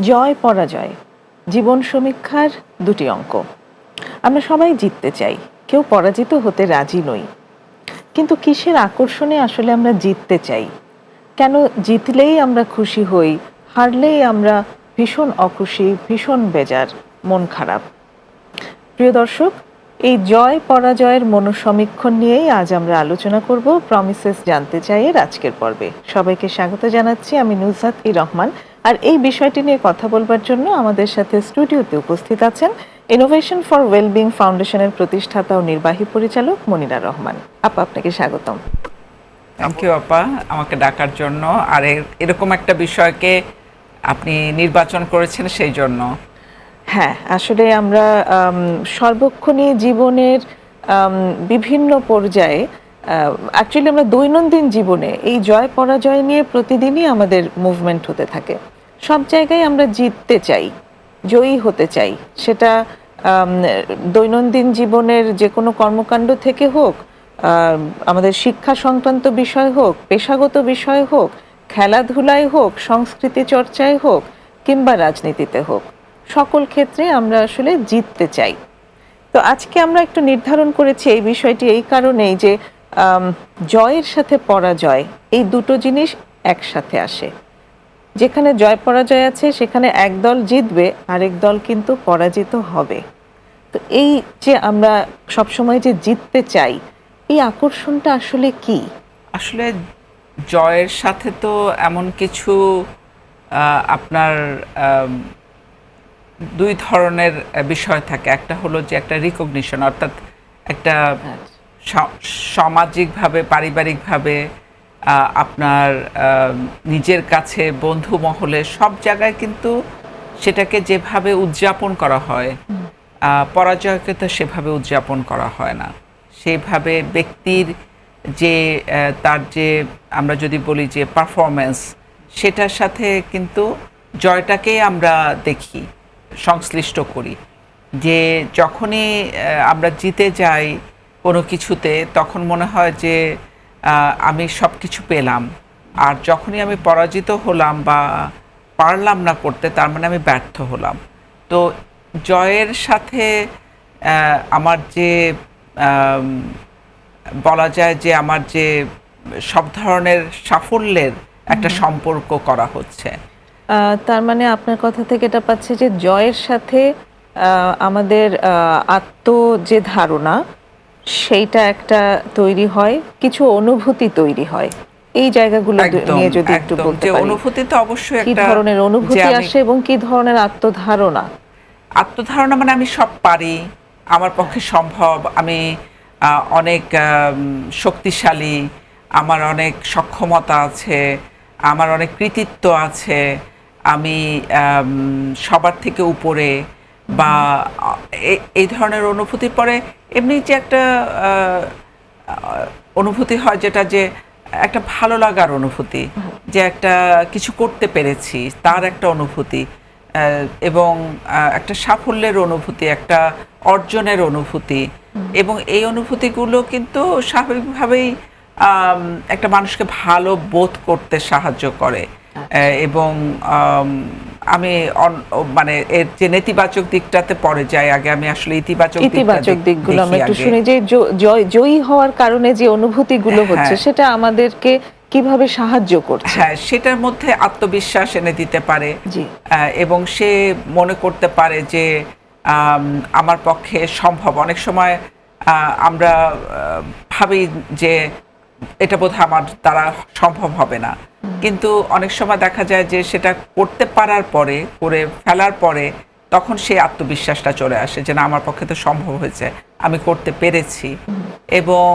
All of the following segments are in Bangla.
জয় পরাজয় জীবন সমীক্ষার দুটি অঙ্ক। আমরা সবাই জিততে চাই, কেউ পরাজিত হতে রাজি নই। কিন্তু কিসের আকর্ষণে আসলে আমরা জিততে চাই? কেন জিতলেই আমরা খুশি হই, হারলেই আমরা ভীষণ অখুশি, ভীষণ বেজার, মন খারাপ? প্রিয় দর্শক, এই জয় পরাজয়ের মনোসমীক্ষণ নিয়েই আজ আমরা আলোচনা করব প্রমিসেস জানতে চাইয়ের আজকের পর্বে। সবাইকে স্বাগত জানাচ্ছি, আমি নুসরাত রহমান। আর এই বিষয়টি নিয়ে কথা বলবার জন্য আমাদের সাথে স্টুডিওতে উপস্থিত আছেন ইনোভেশন ফর ওয়েলবিং ফাউন্ডেশনের প্রতিষ্ঠাতা ও নির্বাহী পরিচালক মনিরা রহমান। আপা, আপনাকে স্বাগতম। থ্যাংক ইউ আপা, আমাকে ডাকার জন্য। আর এরকম একটা বিষয়কে আপনি নির্বাচন করেছেন সেই জন্য। হ্যাঁ, আসলে আমরা সর্বক্ষণই জীবনের বিভিন্ন পর্যায়ে অ্যাকচুয়ালি আমরা দৈনন্দিন জীবনে এই জয় পরাজয় নিয়ে প্রতিদিনই আমাদের মুভমেন্ট হতে থাকে। সব জায়গায় আমরা জিততে চাই, জয়ী হতে চাই। সেটা দৈনন্দিন জীবনের যে কোনো কর্মকাণ্ড থেকে হোক, আমাদের শিক্ষা সংক্রান্ত বিষয় হোক, পেশাগত বিষয় হোক, খেলাধুলায় হোক, সংস্কৃতি চর্চায় হোক, কিংবা রাজনীতিতে হোক, সকল ক্ষেত্রে আমরা আসলে জিততে চাই। তো আজকে আমরা একটু নির্ধারণ করেছি এই বিষয়টি এই কারণেই যে জয়ের সাথে পরাজয় এই দুটো জিনিস একসাথে আসে। যেখানে জয় পরাজয় আছে সেখানে এক দল জিতবে, আরেক দল কিন্তু পরাজিত হবে। তো এই যে আমরা সবসময় যে জিততে চাই, এই আকর্ষণটা আসলে কি? আসলে জয়ের সাথে তো এমন কিছু আপনার দুই ধরনের বিষয় থাকে। একটা হলো যে একটা রিকগনিশন, অর্থাৎ একটা সামাজিকভাবে, পারিবারিকভাবে আপনার নিজের কাছে, বন্ধু মহলে, সব জায়গায় কিন্তু সেটাকে যেভাবে উদযাপন করা হয়, পরাজয়কে তো সেভাবে উদযাপন করা হয় না। সেইভাবে ব্যক্তির যে তার যে আমরা যদি বলি যে পারফরমেন্স, সেটার সাথে কিন্তু জয়টাকেই আমরা দেখি, সংশ্লিষ্ট করি। যে যখনই আমরা জিতে যাই কোনো কিছুতে, তখন মনে হয় যে আমি সব কিছু পেলাম। আর যখনই আমি পরাজিত হলাম বা পারলাম না করতে, তার মানে আমি ব্যর্থ হলাম। তো জয়ের সাথে আমার যে বলা যায় যে আমার যে সব ধরনের সাফল্যের একটা সম্পর্ক করা হচ্ছে। তার মানে আপনার কথা থেকে এটা পাচ্ছে যে জয়ের সাথে আমাদের আত্ম যে ধারণা, সেইটা একটা তৈরি হয়, কিছু অনুভূতি তৈরি হয়। এই জায়গাগুলো নিয়ে যদি একটু বলতে পারি। অনুভূতি তো অবশ্যই কি ধরনের অনুভূতি আসে এবং কি ধরনের আত্মধারণা? আত্মধারণা মানে আমি সব পারি, আমার পক্ষে সম্ভব, আমি অনেক শক্তিশালী, আমার অনেক সক্ষমতা আছে, আমার অনেক কৃতিত্ব আছে, আমি সবার থেকে উপরে, বা এই ধরনের অনুভূতির পরে এমনি যে একটা অনুভূতি হয়, যেটা যে একটা ভালো লাগার অনুভূতি, যে একটা কিছু করতে পেরেছি তার একটা অনুভূতি, এবং একটা সাফল্যের অনুভূতি, একটা অর্জনের অনুভূতি। এবং এই অনুভূতিগুলো কিন্তু স্বাভাবিকভাবেই একটা মানুষকে ভালো বোধ করতে সাহায্য করে। এবং আমি মানে এর যে নেতিবাচক দিকটাতে পরে যাই, আগে আমি আসলে ইতিবাচক দিকগুলো আমরা একটু শুনি। যে জয়ী হওয়ার কারণে যে অনুভূতিগুলো হচ্ছে, সেটা আমাদেরকে কিভাবে সাহায্য করছে? হ্যাঁ, সেটার মধ্যে আত্মবিশ্বাস এনে দিতে পারে, এবং সে মনে করতে পারে যে আমার পক্ষে সম্ভব। অনেক সময় আমরা ভাবি যে এটা বোধহয় আমার দ্বারা সম্ভব হবে না, কিন্তু অনেক সময় দেখা যায় যে সেটা করতে পারার পরে, করে ফেলার পরে, তখন সেই আত্মবিশ্বাসটা চলে আসে যে না, আমার পক্ষে তো সম্ভব হয়েছে, আমি করতে পেরেছি। এবং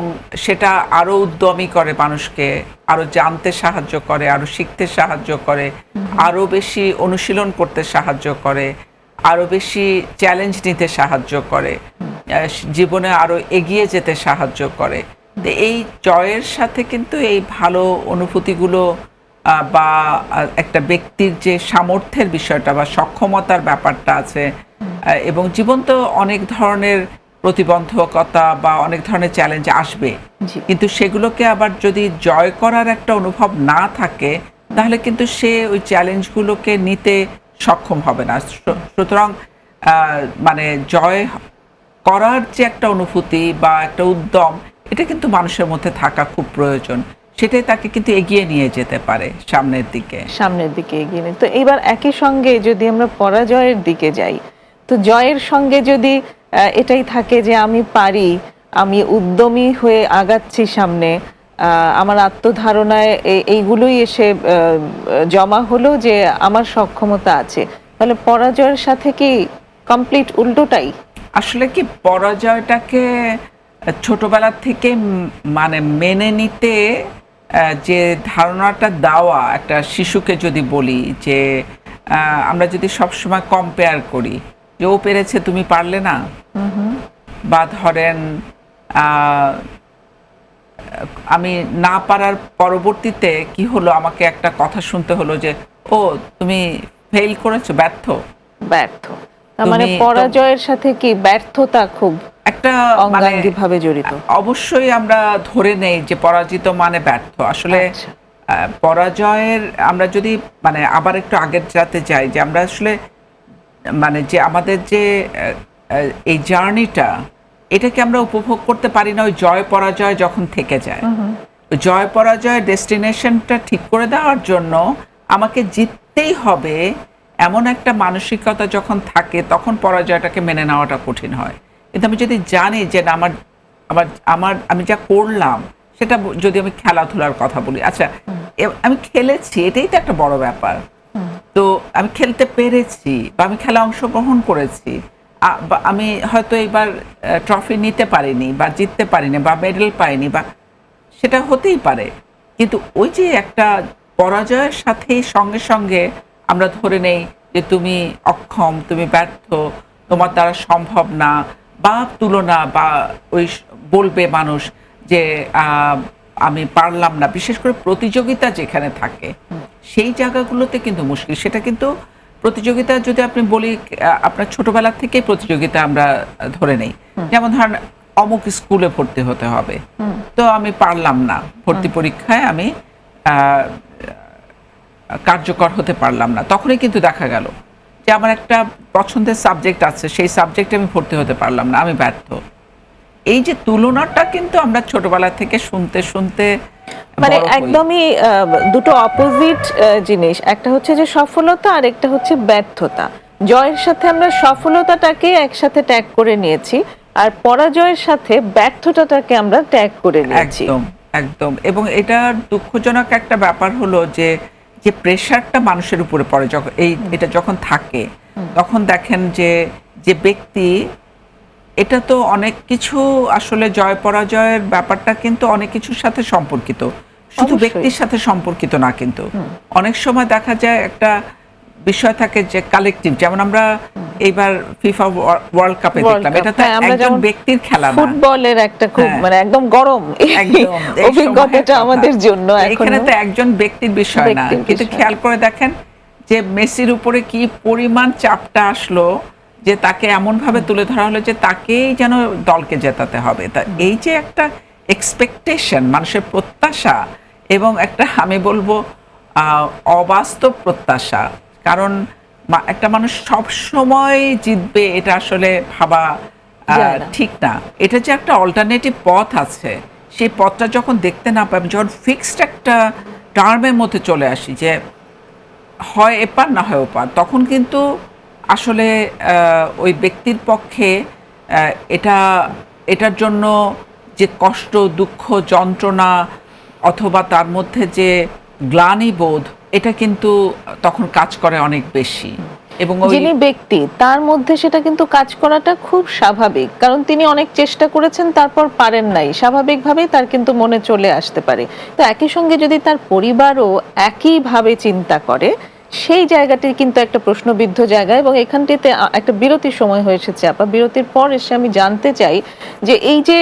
সেটা আরো উদ্যমী করে মানুষকে, আরো জানতে সাহায্য করে, আরো শিখতে সাহায্য করে, আরো বেশি অনুশীলন করতে সাহায্য করে, আরো বেশি চ্যালেঞ্জ নিতে সাহায্য করে, জীবনে আরো এগিয়ে যেতে সাহায্য করে। এই জয়ের সাথে কিন্তু এই ভালো অনুভূতিগুলো বা একটা ব্যক্তির যে সামর্থ্যের বিষয়টা বা সক্ষমতার ব্যাপারটা আছে, এবং জীবন তো অনেক ধরনের প্রতিবন্ধকতা বা অনেক ধরনের চ্যালেঞ্জ আসবে, কিন্তু সেগুলোকে আবার যদি জয় করার একটা অনুভব না থাকে, তাহলে কিন্তু সে ওই চ্যালেঞ্জগুলোকে নিতে সক্ষম হবে না। সুতরাং মানে জয় করার যে একটা অনুভূতি বা একটা উদ্যম, এটা কিন্তু মানুষের মধ্যে থাকা খুব প্রয়োজন। সেটাই তাকে কিন্তু এগিয়ে নিয়ে যেতে পারে সামনের দিকে এগিয়ে নিয়ে। তো এবার একই সঙ্গে যদি আমরা পরাজয়ের দিকে যাই, তো জয়ের সঙ্গে যদি এটাই থাকে যে আমি পারি, আমি উদ্যমী হয়ে আগাচ্ছি সামনে, আমার আত্মধারণায় এইগুলোই এসে জমা হলো যে আমার সক্ষমতা আছে, তাহলে পরাজয়ের সাথে কি কমপ্লিট উল্টোটাই? আসলে কি পরাজয়টাকে ছোটবেলা থেকে মানে মেনে নিতে যে ধারণাটা দেওয়া একটা শিশুকে, যদি বলি যে আমরা যদি সবসময় কম্পেয়ার করি যে ও পেরেছে তুমি পারলে না, বা ধরেন আমি না পারার পরবর্তীতে কি হলো, আমাকে একটা কথা শুনতে হলো যে ও তুমি ফেল করেছো, ব্যর্থ। তার মানে পরাজয়ের সাথে কি ব্যর্থতা খুব একটা অঙ্গাঙ্গিভাবে জড়িত? অবশ্যই আমরা ধরে নেই যে পরাজিত মানে ব্যর্থ। আসলে পরাজয়ের আমরা যদি মানে আবার একটু আগের যাতে যাই, যে আমরা আসলে মানে যে আমাদের যে এই জার্নিটা, এটাকে আমরা উপভোগ করতে পারি না ওই জয় পরাজয় যখন থেকে যায়। জয় পরাজয় ডেস্টিনেশনটা ঠিক করে দেওয়ার জন্য আমাকে জিততেই হবে এমন একটা মানসিকতা যখন থাকে, তখন পরাজয়টাকে মেনে নেওয়াটা কঠিন হয়। কিন্তু আমি যদি জানি যে না, আমি যা করলাম সেটা, যদি আমি খেলাধুলার কথা বলি, আচ্ছা আমি খেলেছি, এটাই তো একটা বড় ব্যাপার। তো আমি খেলতে পেরেছি বা আমি খেলা অংশগ্রহণ করেছি, আমি হয়তো এবার ট্রফি নিতে পারিনি বা জিততে পারিনি বা মেডেল পাইনি, বা সেটা হতেই পারে। কিন্তু ওই যে একটা পরাজয়ের সাথে সঙ্গে সঙ্গে আমরা ধরে নেই যে তুমি অক্ষম, তুমি ব্যর্থ, তোমার দ্বারা সম্ভব না, বা তুলনা, বা ওই বলবে মানুষ যে আমি পারলাম না। বিশেষ করে প্রতিযোগিতা যেখানে থাকে সেই জায়গাগুলোতে কিন্তু মুশকিল। সেটা কিন্তু প্রতিযোগিতা যদি আপনি বলি, আপনার ছোটবেলা থেকেই প্রতিযোগিতা আমরা ধরে নেই। যেমন ধরেন অমুক স্কুলে ভর্তি হতে হবে, তো আমি পারলাম না, ভর্তি পরীক্ষায় আমি কার্যকর হতে পারলাম না, তখনই কিন্তু দেখা গেল যে আমার একটা পছন্দের সাবজেক্ট আছে, সেই সাবজেক্টে আমি ভর্তি হতে পারলাম না, আমি ব্যর্থ। এই যে তুলনাটা কিন্তু আমরা ছোটবেলা থেকে শুনতে শুনতে, মানে একদমই দুটো অপোজিট জিনিস। একটা হচ্ছে যে সফলতা, আর একটা হচ্ছে ব্যর্থতা। জয়ের সাথে আমরা সফলতাটাকে একসাথে ট্যাগ করে নিয়েছি, আর পরাজয়ের সাথে ব্যর্থতাটাকে আমরা ট্যাগ করে নিয়েছি। একদম। এবং এটার দুঃখজনক একটা ব্যাপার হলো যে প্রেশারটা মানুষের উপরে পড়ে যখন এটা যখন থাকে, তখন দেখেন যে ব্যক্তি, এটা তো অনেক কিছু, আসলে জয় পরাজয়ের ব্যাপারটা কিন্তু অনেক কিছুর সাথে সম্পর্কিত, শুধু ব্যক্তির সাথে সম্পর্কিত না। কিন্তু অনেক সময় দেখা যায় একটা বিষয় থাকে যে কালেকটিভ, যেমন আমরা এইবার ফিফা ওয়ার্ল্ড কাপে দেখলাম, এটা তো একজন ব্যক্তির খেলা না, ফুটবলের একটা খুব মানে একদম গরম অভিজ্ঞতাটা আমাদের জন্য। এখানে তো একজন ব্যক্তির বিষয় না, কিন্তু খেয়াল করে দেখেন যে মেসির উপরে কি পরিমাণ চাপটা আসলো, যে তাকে এমন ভাবে তুলে ধরা হলো যে তাকেই যেন দলকে জেতাতে হবে। তা এই যে একটা এক্সপেকটেশন, মানুষের প্রত্যাশা, এবং একটা আমি বলবো অবাস্তব প্রত্যাশা, কারণ একটা মানুষ সব সময় জিতবে এটা আসলে ভাবা ঠিক না। এটা যে একটা অল্টারনেটিভ পথ আছে, সেই পথটা যখন দেখতে না পাই, যখন ফিক্সড একটা টার্মের মধ্যে চলে আসি যে হয় এপার না হয় ওপার, তখন কিন্তু আসলে ওই ব্যক্তির পক্ষে এটার জন্য যে কষ্ট, দুঃখ, যন্ত্রণা, অথবা তার মধ্যে যে গ্লানিবোধ, এটা কিন্তু তখন কাজ করে অনেক বেশি। এবং যিনি ব্যক্তি, তার মধ্যে সেটা কিন্তু কাজ করাটা খুব স্বাভাবিক, কারণ তিনি অনেক চেষ্টা করেছেন, তারপর পারেন নাই, স্বাভাবিকভাবেই তার কিন্তু মনে চলে আসতে পারে। তো একই সঙ্গে যদি তার পরিবারও একইভাবে চিন্তা করে, সেই জায়গাটি কিন্তু একটা প্রশ্নবিদ্ধ জায়গা। এবং এখানটিতে একটা বিরতির সময় হয়ে এসেছে আপা। বিরতির পর এসে আমি জানতে চাই যে এই যে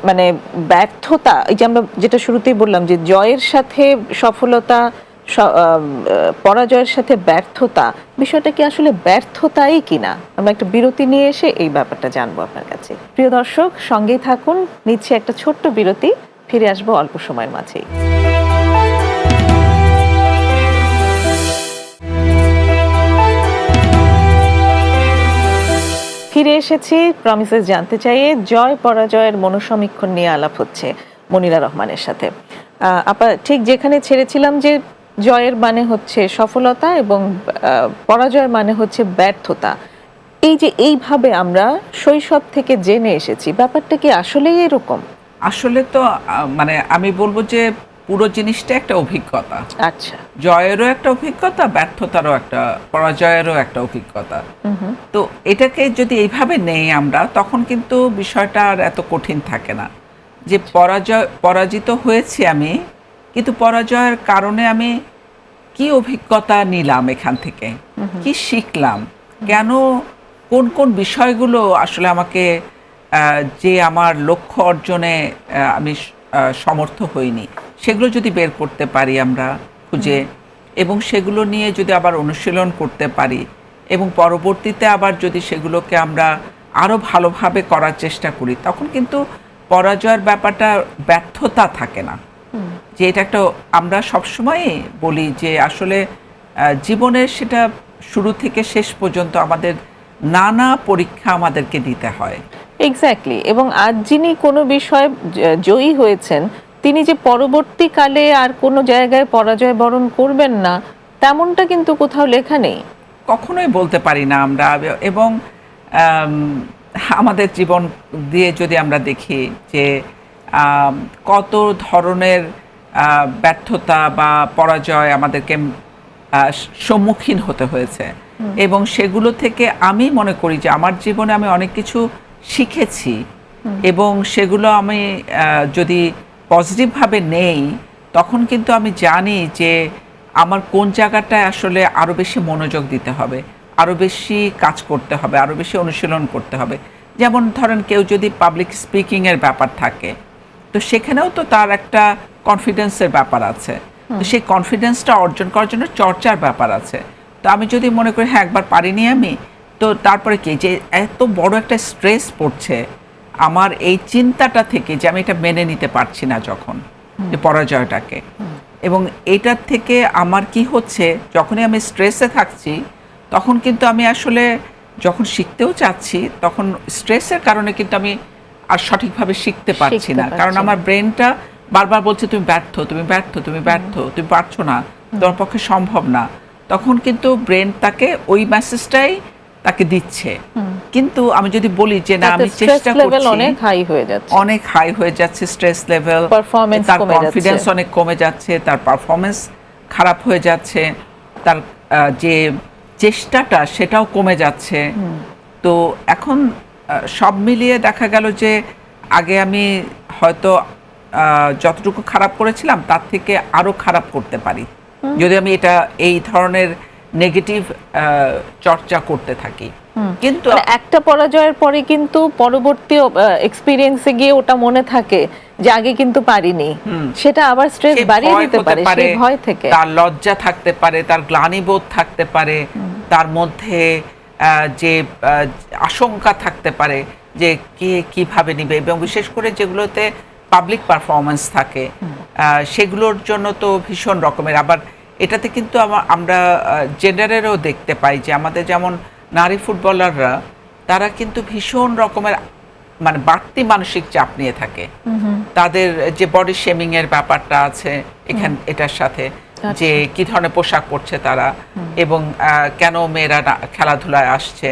মানে ব্যর্থতা, এই যে আমরা যেটা শুরুতেই বললাম যে জয়ের সাথে সফলতা, পরাজয়ের সাথে ব্যর্থতা, বিষয়টা কি আসলে ব্যর্থতাই কিনা? আমরা একটা বিরতি নিয়ে এসে এই ব্যাপারটা জানবো আপনার কাছে। প্রিয় দর্শক, সঙ্গেই থাকুন, নিচ্ছে একটা ছোট্ট বিরতি, ফিরে আসবো অল্প সময়ের মাঝেই। ফিরে এসেছি প্রমিসেস জানতে চাইয়ে জয় পরাজয়ের মনোসমীক্ষণ নিয়ে আলাপ হচ্ছে মনিরা রহমানের সাথে। আপা ঠিক যেখানে ছেড়েছিলাম যে জয়ের মানে হচ্ছে সফলতা এবং পরাজয়ের মানে হচ্ছে ব্যর্থতা, এই যে এইভাবে আমরা শৈশব থেকে জেনে এসেছি, ব্যাপারটা কি আসলেই এরকম? আসলে তো মানে আমি বলবো যে পুরো জিনিসটা একটা অভিজ্ঞতা। আচ্ছা, জয়েরও একটা অভিজ্ঞতা, ব্যর্থতারও একটা, পরাজয়েরও একটা অভিজ্ঞতা। তো এটাকে যদি এইভাবে নেই আমরা, তখন কিন্তু বিষয়টা আর এত কঠিন থাকে না। যে পরাজিত হয়েছি আমি, কিন্তু পরাজয়ের কারণে আমি কি অভিজ্ঞতা নিলাম এখান থেকে, কি শিখলাম, কেন, কোন কোন বিষয়গুলো আসলে আমাকে যে আমার লক্ষ্য অর্জনে আমি সমর্থ হইনি, সেগুলো যদি বের করতে পারি আমরা খুঁজে, এবং সেগুলো নিয়ে যদি আবার অনুশীলন করতে পারি, এবং পরবর্তীতে আবার যদি সেগুলোকে আমরা আরও ভালোভাবে করার চেষ্টা করি, তখন কিন্তু পরাজয়ের ব্যাপারটা ব্যর্থতা থাকে না। যে এটা একটা, আমরা সবসময়ই বলি যে আসলে জীবনের সেটা শুরু থেকে শেষ পর্যন্ত আমাদের নানা পরীক্ষা আমাদেরকে দিতে হয়। এক্স্যাক্টলি। এবং আজ যিনি কোনো বিষয়ে জয়ী হয়েছেন, তিনি যে পরবর্তীকালে আর কোনো জায়গায় পরাজয় বরণ করবেন না, তেমনটা কিন্তু কোথাও লেখা নেই। কখনোই বলতে পারি না আমরা। এবং আমাদের জীবন দিয়ে যদি আমরা দেখি যে কত ধরনের ব্যর্থতা বা পরাজয় আমাদেরকে সম্মুখীন হতে হয়েছে, এবং সেগুলো থেকে আমি মনে করি যে আমার জীবনে আমি অনেক কিছু শিখেছি, এবং সেগুলো আমি যদি পজিটিভভাবে নেই, তখন কিন্তু আমি জানি যে আমার কোন জায়গাটায় আসলে আরও বেশি মনোযোগ দিতে হবে, আরও বেশি কাজ করতে হবে, আরও বেশি অনুশীলন করতে হবে। যেমন ধরেন কেউ যদি পাবলিক স্পিকিংয়ের ব্যাপার থাকে, তো সেখানেও তো তার একটা কনফিডেন্সের ব্যাপার আছে। তো সেই কনফিডেন্সটা অর্জন করার জন্য চর্চার ব্যাপার আছে। তো আমি যদি মনে করি হ্যাঁ একবার পারিনি আমি, তো তারপরে কি যে এত বড় একটা স্ট্রেস পড়ছে আমার এই চিন্তাটা থেকে যে আমি এটা মেনে নিতে পারছি না যখন, যে পরাজয়টাকে, এবং এটার থেকে আমার কি হচ্ছে, যখনই আমি স্ট্রেসে থাকছি তখন কিন্তু আমি আসলে যখন শিখতেও চাচ্ছি, তখন স্ট্রেসের কারণে কিন্তু আমি আর সঠিকভাবে শিখতে পারছি না। কারণ আমার ব্রেনটা বারবার বলছে তুমি ব্যর্থ, তুমি ব্যর্থ, তুমি ব্যর্থ, তুমি পারছো না, তোমার পক্ষে সম্ভব না। তখন কিন্তু ব্রেন তাকে ওই মেসেজটাই তাকে দিচ্ছে। কিন্তু আমি যদি বলি যে না আমি চেষ্টা করছি, অনেক হাই হয়ে যাচ্ছে, অনেক হাই হয়ে যাচ্ছে স্ট্রেস লেভেল, তার কনফিডেন্স অনেক কমে যাচ্ছে, তার পারফরমেন্স খারাপ হয়ে যাচ্ছে, তার যে চেষ্টাটা সেটাও কমে যাচ্ছে। তো এখন সব মিলিয়ে দেখা গেল যে আগে আমি হয়তো যতটুকু খারাপ করেছিলাম তার থেকে আরো খারাপ করতে পারি যদি আমি এটা এই ধরনের নেগেটিভ চর্চা করতে থাকি। কিন্তু একটা পরাজয়ের পরে কিন্তু পরবর্তী এক্সপেরিয়েন্সে গিয়ে ওটা মনে থাকে যে আগে কিন্তু পারিনি, সেটা আবার স্ট্রেস বাড়িয়ে দিতে পারে। সেই ভয় থেকে তার লজ্জা থাকতে পারে, তার গ্লানিবোধ থাকতে পারে, তার মধ্যে যে আশঙ্কা থাকতে পারে যে কে কিভাবে নিবে, এবং বিশেষ করে যেগুলোতে পাবলিক পারফরমেন্স থাকে সেগুলোর জন্য তো ভীষণ রকমের। আবার এটাতে কিন্তু আমরা জেন্ডারেরও দেখতে পাই যে আমাদের যেমন নারী ফুটবলাররা, তারা কিন্তু ভীষণ রকমের মানে বাড়তি মানসিক চাপ নিয়ে থাকে। তাদের যে বডি শেমিং এর ব্যাপারটা আছে এটার সাথে, যে কি ধরনের পোশাক পরছে তারা, এবং কেন মেয়েরা খেলাধুলায় আসছে,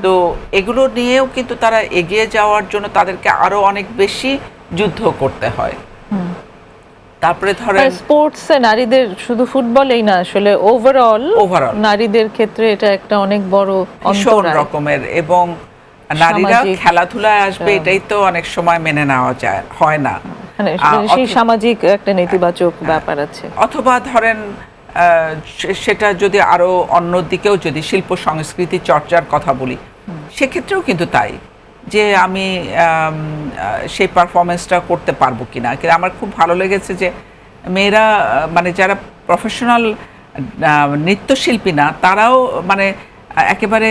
তো এগুলো নিয়েও কিন্তু তারা এগিয়ে যাওয়ার জন্য তাদেরকে আরো অনেক বেশি যুদ্ধ করতে হয়। তারপরে ধরেন স্পোর্টসে নারীদের, শুধু ফুটবলেই না, আসলে ওভারঅল নারীদের ক্ষেত্রে এটা একটা অনেক বড় অন্তরায় রকমের, এবং নারীরা খেলাধুলায় আসবে এটাই তো অনেক সময় মেনে নেওয়া হয় না, সেই সামাজিক একটা নেতিবাচক ব্যাপার আছে। অথবা ধরেন সেটা যদি আরো অন্যদিকেও যদি শিল্প সংস্কৃতি চর্চার কথা বলি, সেক্ষেত্রেও কিন্তু তাই, যে আমি সেই পারফরমেন্সটা করতে পারবো কিনা। আমার খুব ভালো লেগেছে যে মেয়েরা মানে যারা প্রফেশনাল নৃত্যশিল্পী না, তারাও মানে একেবারে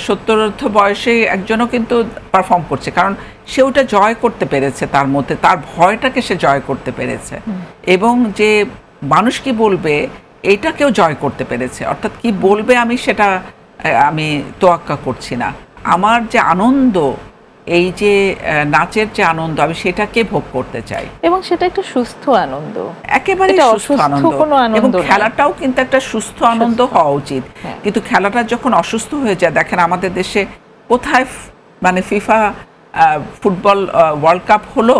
70 বয়সে একজনও কিন্তু পারফর্ম করছে, কারণ সে ওটা জয় করতে পেরেছে, তার মধ্যে তার ভয়টাকে সে জয় করতে পেরেছে, এবং যে মানুষ কি বলবে এটাকেও জয় করতে পেরেছে। অর্থাৎ কি বলবে আমি সেটা আমি তোয়াক্কা করছি না, আমার যে আনন্দ, এই যে নাচের যে আনন্দ, আমি সেটাকে ভোগ করতে চাই এবং সেটা একটা সুস্থ আনন্দ, একেবারে এটা সুস্থ অসুস্থ আনন্দ। কোনো আনন্দ এবং নয়। খেলাটাও কিন্তু একটা সুস্থ আনন্দ হওয়া উচিত। হ্যাঁ। কিন্তু খেলাটা যখন অসুস্থ হয়ে যায়, দেখেন আমাদের দেশে কোথায় মানে ফিফা ফুটবল ওয়ার্ল্ড কাপ হলো,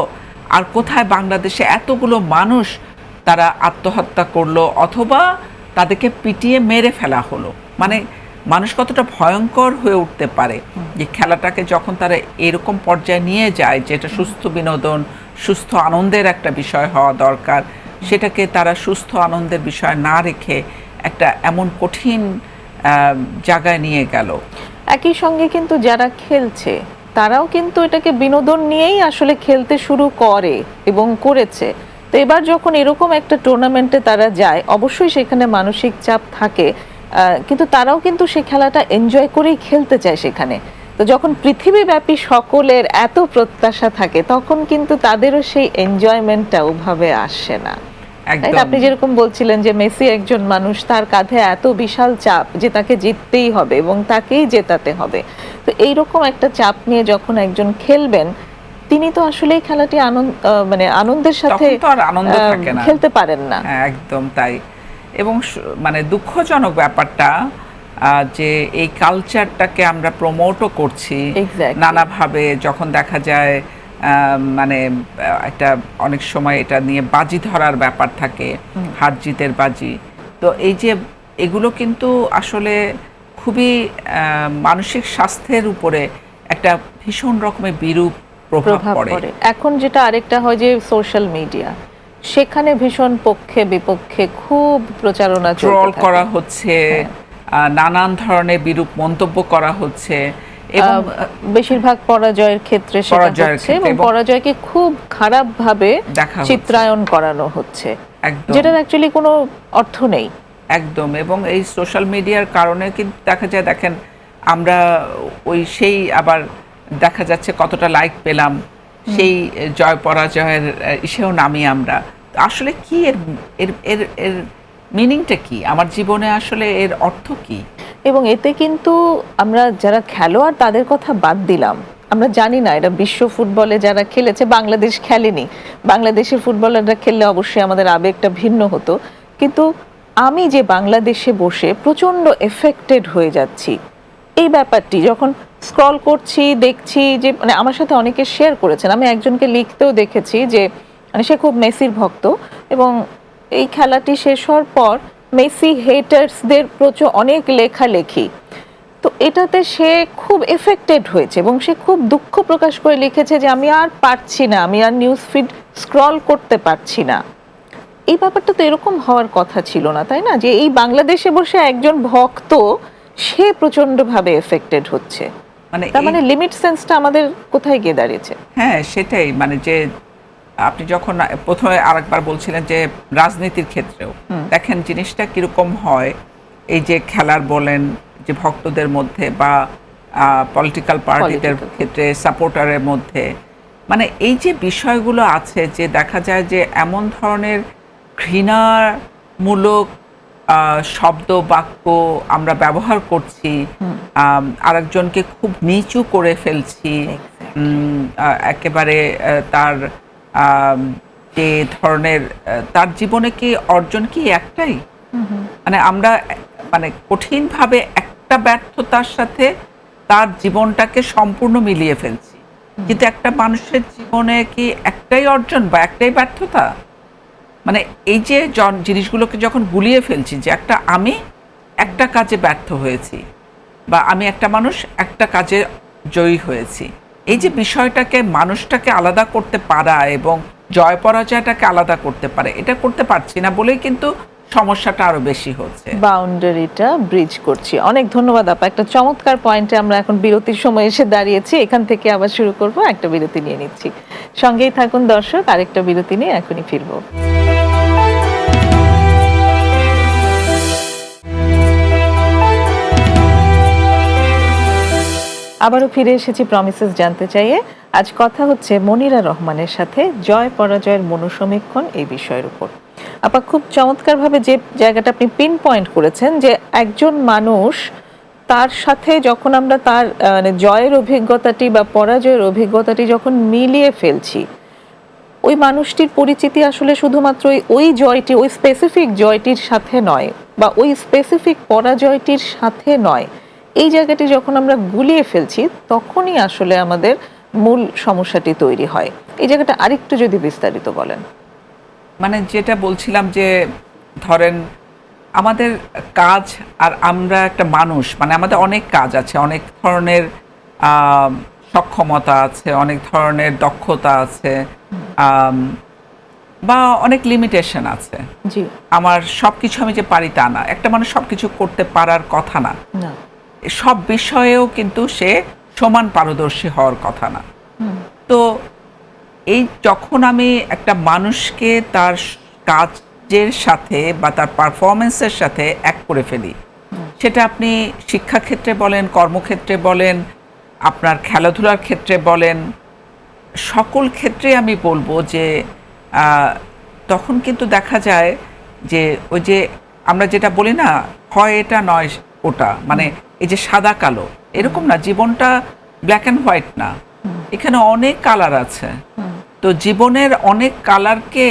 আর কোথায় বাংলাদেশে এতগুলো মানুষ তারা আত্মহত্যা করলো অথবা তাদেরকে পিটিয়ে মেরে ফেলা হলো। মানে মানুষ কতটা ভয়ঙ্কর হয়ে উঠতে পারে যে খেলাটাকে যখন তারা এরকম পর্যায়ে নিয়ে যায়, যেটা সুস্থ বিনোদন, সুস্থ আনন্দের একটা বিষয় হওয়া দরকার, সেটাকে তারা সুস্থ আনন্দের বিষয় না রেখে একটা এমন কঠিন জায়গায় নিয়ে গেল। একই সঙ্গে কিন্তু যারা খেলছে তারাও কিন্তু এটাকে বিনোদন নিয়েই আসলে খেলতে শুরু করে এবং করেছে। তো এবার যখন এরকম একটা টুর্নামেন্টে তারা যায়, অবশ্যই সেখানে মানসিক চাপ থাকে, কিন্তু তারাও কিন্তু সেই খেলাটা এনজয় করেই খেলতে চায় সেখানে। তো যখন পৃথিবীব্যাপী সকলের এত প্রত্যাশা থাকে, তখন কিন্তু তাদেরও সেই এনজয়মেন্টটা ওভাবে আসে না। আপনি যেরকম বলছিলেন যে মেসি একজন মানুষ, তার কাঁধে এত বিশাল চাপ যে তাকে জিততেই হবে এবং তাকেই জেতাতে হবে। তো এইরকম একটা চাপ নিয়ে যখন একজন খেলবেন, তিনি তো আসলে এই খেলাটি মানে আনন্দের সাথে খেলতে পারেন না। একদম তাই। এবং মানে দুঃখজনক ব্যাপারটা যে এই কালচারটাকে আমরা প্রমোটও করছি নানাভাবে। যখন দেখা যায় মানে একটা অনেক সময় এটা নিয়ে বাজি ধরার ব্যাপার থাকে, হার জিতের বাজি। তো এই যে এগুলো কিন্তু আসলে খুবই মানসিক স্বাস্থ্যের উপরে একটা ভীষণ রকমের বিরূপ প্রভাব পড়ে। এখন যেটা আরেকটা হয় যে সোশ্যাল মিডিয়া, সেখানে ভীষণ পক্ষে বিপক্ষে খুব প্রচারণা চলছে, ট্রল করা হচ্ছে, নানান ধরনের বিরূপ মন্তব্য করা হচ্ছে এবং বেশিরভাগ পরাজয়ের ক্ষেত্রে সেটা হচ্ছে এবং পরাজয়কে খুব খারাপ ভাবে চিত্রায়ন করানো হচ্ছে, যেটার অ্যাকচুয়ালি কোনো অর্থ নেই। একদম। এবং এই সোশ্যাল মিডিয়ার কারণে কিন্তু দেখা যায়, দেখেন আমরা সেই আবার দেখা যাচ্ছে কতটা লাইক পেলাম, সেই জয় পরাজয়ের ইসেও নামি আমরা। আসলে কি এর এর এর মিনিংটা কি আমার জীবনে, আসলে এর অর্থ কি? এবং এতে কিন্তু আমরা যারা খেলোয়াড় তাদের কথা বাদ দিলাম, আমরা জানি না এটা বিশ্ব ফুটবলে যারা খেলেছে, বাংলাদেশ খেলেনি, বাংলাদেশের ফুটবলাররা খেললে অবশ্যই আমাদের আবেগটা ভিন্ন হতো, কিন্তু আমি যে বাংলাদেশে বসে প্রচন্ড এফেক্টেড হয়ে যাচ্ছি, এই ব্যাপারটি যখন স্ক্রল করছি দেখছি যে মানে আমার সাথে অনেকে শেয়ার করেছেন, আমি একজনকে লিখতেও দেখেছি যে মানে সে খুব মেসির ভক্ত এবং এই খেলাটি শেষ হওয়ার পর মেসি হেটার্সদের প্রচুর অনেক লেখালেখি, তো এটাতে সে খুব এফেক্টেড হয়েছে এবং সে খুব দুঃখ প্রকাশ করে লিখেছে যে আমি আর পারছি না, আমি আর নিউজ ফিড স্ক্রল করতে পারছি না। এই ব্যাপারটা তো এরকম হওয়ার কথা ছিল না, তাই না? যে এই বাংলাদেশে বসে একজন ভক্ত সে প্রচন্ডভাবে এফেক্টেড হচ্ছে, মানে তার মানে লিমিট সেন্সটা আমাদের কোথায় গিয়ে দাঁড়িয়েছে? হ্যাঁ, সেটাই। মানে যে আপনি যখন প্রথমে আরেকবার বলছিলেন যে রাজনীতির ক্ষেত্রেও দেখেন জিনিসটা কিরকম হয়, এই যে খেলার বলেন যে ভক্তদের মধ্যে বা পলিটিক্যাল পার্টিদের ক্ষেত্রে সাপোর্টারের মধ্যে, মানে এই যে বিষয়গুলো আছে যে দেখা যায় যে এমন ধরনের ঘৃণামূলক শব্দ বাক্য আমরা ব্যবহার করছি, আরেকজনকে খুব নিচু করে ফেলছি, একেবারে তার যে ধরনের তার জীবনে কি অর্জন কি একটাই, মানে আমরা মানে কঠিনভাবে একটা ব্যর্থতার সাথে তার জীবনটাকে সম্পূর্ণ মিলিয়ে ফেলছি। কিন্তু একটা মানুষের জীবনে কি একটাই অর্জন বা একটাই ব্যর্থতা? মানে এই যে জিনিসগুলোকে যখন গুলিয়ে ফেলছি যে আমি একটা কাজে ব্যর্থ হয়েছি বা আমি একটা মানুষ একটা কাজে জয়ী হয়েছি, এই যে বিষয়টাকে মানুষটাকে আলাদা করতে পারা এবং জয় পরাজয়টাকে আলাদা করতে পারে, এটা করতে পারছি না বলেই কিন্তু সমস্যাটা আরো বেশি হচ্ছে, বাউন্ডারিটা ব্রিজ করছি। অনেক ধন্যবাদ আপা, একটা চমৎকার পয়েন্টে আমরা এখন বিরতির সময় এসে দাঁড়িয়েছি, এখান থেকে আবার শুরু করব। একটা বিরতি নিয়ে নিচ্ছি, সঙ্গেই থাকুন দর্শক, আরেকটা বিরতি নিয়ে এখনই ফিরবো। আবারও ফিরে এসেছি প্রমিসেস জানতে চাইয়ে। আজ কথা হচ্ছে মনিরা রহমানের সাথে জয় পরাজয়ের মনোসমীক্ষণ এই বিষয়ের উপর। আপা খুব চমৎকারভাবে যে জায়গাটা আপনি পিন পয়েন্ট করেছেন যে একজন মানুষ তার সাথে যখন আমরা তার মানে জয়ের অভিজ্ঞতাটি বা পরাজয়ের অভিজ্ঞতাটি যখন মিলিয়ে ফেলছি, ওই মানুষটির পরিচিতি আসলে শুধুমাত্র ওই জয়টি, ওই স্পেসিফিক জয়টির সাথে নয়, বা ওই স্পেসিফিক পরাজয়টির সাথে নয়। এই জায়গাটি যখন আমরা গুলিয়ে ফেলছি, তখনই আসলে আমাদের মূল সমস্যাটি তৈরি হয়। এই জায়গাটা আরেকটু যদি বিস্তারিত বলেন। মানে যেটা বলছিলাম যে ধরেন আমাদের কাজ, আর আমরা একটা মানুষ, মানে আমাদের অনেক কাজ আছে, অনেক ধরনের সক্ষমতা আছে, অনেক ধরনের দক্ষতা আছে, বা অনেক লিমিটেশন আছে। জি, আমার সবকিছু আমি যে পারি তা না, একটা মানুষ সবকিছু করতে পারার কথা না, সব বিষয়েও কিন্তু সে সমান পারদর্শী হওয়ার কথা না। তো এই যখন আমি একটা মানুষকে তার কাজের সাথে বা তার পারফরমেন্সের সাথে এক করে ফেলি, সেটা আপনি শিক্ষাক্ষেত্রে বলেন, কর্মক্ষেত্রে বলেন, আপনার খেলাধুলার ক্ষেত্রে বলেন, সকল ক্ষেত্রে আমি বলবো যে তখন কিন্তু দেখা যায় যে ওই যে আমরা যেটা বলি না, হয় এটা নয় ওটা, মানে এই যে সাদা কালো এরকম না, জীবনটা ব্ল্যাক অ্যান্ড হোয়াইট না, এখানে অনেক কালার আছে। তো জীবনের অনেক কালারকে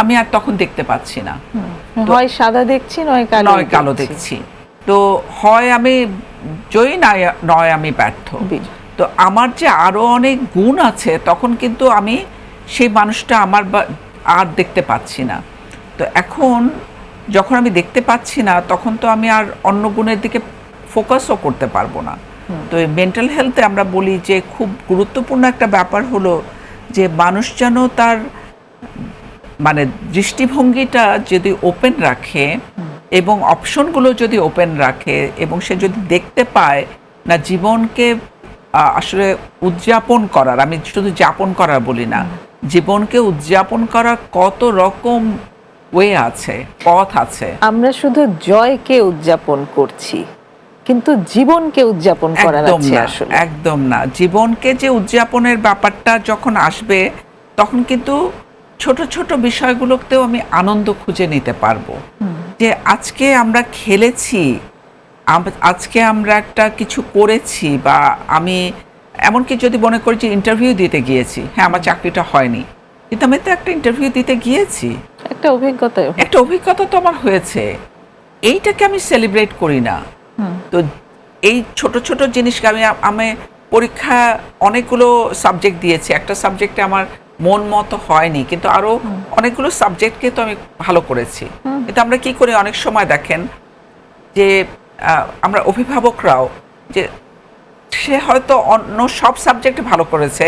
আমি আর তখন দেখতে পাচ্ছি না, হয় সাদা দেখছি নয় কালো দেখছি। তো হয় আমি জয়ী, নয় আমি ব্যর্থ। তো আমার যে আরো অনেক গুণ আছে, তখন কিন্তু আমি সেই মানুষটা আমার আর দেখতে পাচ্ছি না। তো এখন যখন আমি দেখতে পাচ্ছি না, তখন তো আমি আর অন্য গুণের দিকে ফোকাসও করতে পারবো না। তো এই মেন্টাল হেলথে আমরা বলি যে খুব গুরুত্বপূর্ণ একটা ব্যাপার হলো যে মানুষ যেন তার মানে দৃষ্টিভঙ্গিটা যদি ওপেন রাখে এবং অপশনগুলো যদি ওপেন রাখে, এবং সে যদি দেখতে পায় না জীবনকে আসলে উদযাপন করার, আমি শুধু যাপন করার বলি না, জীবনকে উদযাপন করার কত রকম ওয়ে আছে, পথ আছে। আমরা শুধু জয়কে উদযাপন করছি, কিন্তু জীবনকে উদযাপন করার আছে আসলে একদম না। জীবনকে যে উদযাপনের ব্যাপারটা যখন আসবে, তখন কিন্তু ছোট ছোট বিষয়গুলোতেও আমি আনন্দ খুঁজে নিতে পারবো। যে আজকে আমরা খেলেছি, আজকে আমরা একটা কিছু করেছি, বা আমি এমনকি যদি মনে করি যে ইন্টারভিউ দিতে গিয়েছি, হ্যাঁ আমার চাকরিটা হয়নি, কিন্তু আমি তো একটা ইন্টারভিউ দিতে গিয়েছি, একটা অভিজ্ঞতা তো আমার হয়েছে, এইটাকে আমি সেলিব্রেট করি না। তো এই ছোট ছোট জিনিসকে আমি পরীক্ষা অনেকগুলো সাবজেক্ট দিয়েছি, একটা সাবজেক্টে আমার মন মতো হয়নি, কিন্তু আরো অনেকগুলো সাবজেক্টকে তো আমি ভালো করেছি। কিন্তু আমরা কি করি অনেক সময়, দেখেন যে আমরা অভিভাবকরাও, যে সে হয়তো অন্য সব সাবজেক্টে ভালো করেছে,